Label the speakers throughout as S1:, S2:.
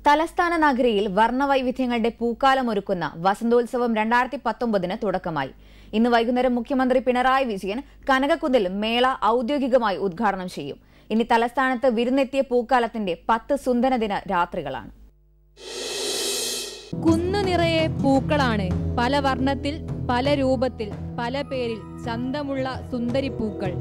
S1: തലസ്ഥാന നഗരിയിൽ വർണ്ണവൈവിധ്യങ്ങളുടെ പൂക്കാലമൊരുക്കുന്ന വസന്തോത്സവം 2019 തുടക്കമായി. ഇന്ന് വൈകുന്നേരം മുഖ്യമന്ത്രി പിണറായി വിജയൻ കനകക്കുന്നിൽ മേള ഔദ്യോഗികമായി ഉദ്ഘാടനം ചെയ്യും. ഇനി തലസ്ഥാനത്ത് വിരുന്നെത്തിയ പൂക്കാലത്തിന്റെ 10 സുന്ദരദിന രാത്രികളാണ്.
S2: കുന്നു നിറയെ പൂക്കളാണ്. പല വർണ്ണത്തിൽ, പല രൂപത്തിൽ, പല പേരിൽ ചന്തമുള്ള സുന്ദരി പൂക്കൾ.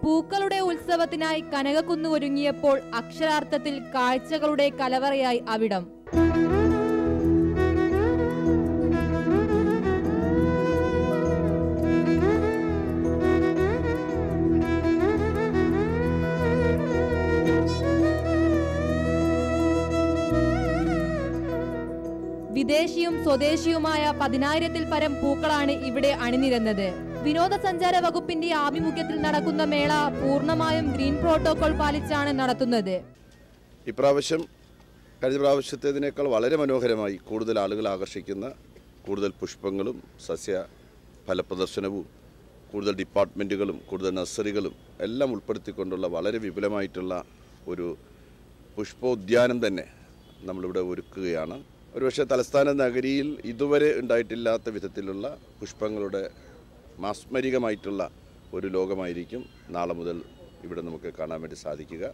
S2: പൂക്കളുടെ ഉത്സവത്തിനായി കനകക്കുന്ന് ഒരുങ്ങിയപ്പോൾ അക്ഷരാർത്ഥത്തിൽ കാഴ്ചകളുടെ കലവറയായി അവിടം. വിദേശിയും സ്വദേശിയുമായ 10,000-ൽ പരം പൂക്കളാണ് ഇവിടെ അണിനിരന്നത്. വിനോദസഞ്ചാര വകുപ്പിന്റെ ആഭിമുഖ്യത്തിൽ നടക്കുന്ന മേള പൂർണ്ണമായും ഗ്രീൻ പ്രോട്ടോകോൾ പാലിച്ചാണ് നടത്തുന്നത്.
S3: ഇപ്രാവശ്യം കഴിഞ്ഞ പ്രാവശ്യത്തേതിനേക്കാൾ വളരെ മനോഹരമായി കൂടുതൽ ആളുകൾ ആകർഷിക്കുന്ന കൂടുതൽ പുഷ്പങ്ങളും സസ്യ ഫലപ്രദർശനവും കൂടുതൽ ഡിപ്പാർട്ട്മെൻറ്റുകളും കൂടുതൽ നഴ്സറികളും എല്ലാം ഉൾപ്പെടുത്തിക്കൊണ്ടുള്ള വളരെ വിപുലമായിട്ടുള്ള ഒരു പുഷ്പോദ്യാനം തന്നെ നമ്മളിവിടെ ഒരുക്കുകയാണ്. ഒരുപക്ഷെ തലസ്ഥാന നഗരിയിൽ ഇതുവരെ ഉണ്ടായിട്ടില്ലാത്ത വിധത്തിലുള്ള പുഷ്പങ്ങളുടെ മാസ്മരികമായിട്ടുള്ള ഒരു ലോകമായിരിക്കും നാളെ മുതൽ ഇവിടെ നമുക്ക് കാണാൻ വേണ്ടി സാധിക്കുക.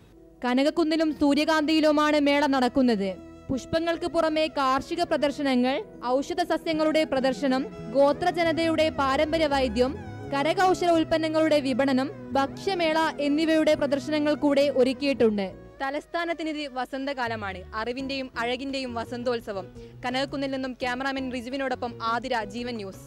S2: കനകക്കുന്നിലും സൂര്യകാന്തിയിലുമാണ് മേള നടക്കുന്നത്. പുഷ്പങ്ങൾക്ക് പുറമെ കാർഷിക പ്രദർശനങ്ങൾ, ഔഷധ സസ്യങ്ങളുടെ പ്രദർശനം, ഗോത്രജനതയുടെ പാരമ്പര്യ വൈദ്യം, കരകൗശല ഉൽപ്പന്നങ്ങളുടെ വിപണനം, ഭക്ഷ്യമേള എന്നിവയുടെ പ്രദർശനങ്ങൾ കൂടെ ഒരുക്കിയിട്ടുണ്ട്. തലസ്ഥാനത്തിനിത് വസന്തകാലമാണ്. അറിവിന്റെയും അഴകിന്റെയും വസന്തോത്സവം. കനകക്കുന്നിൽ നിന്നും ക്യാമറാമാൻ റിജുവിനോടൊപ്പം ആതിര, ജീവൻ ന്യൂസ്.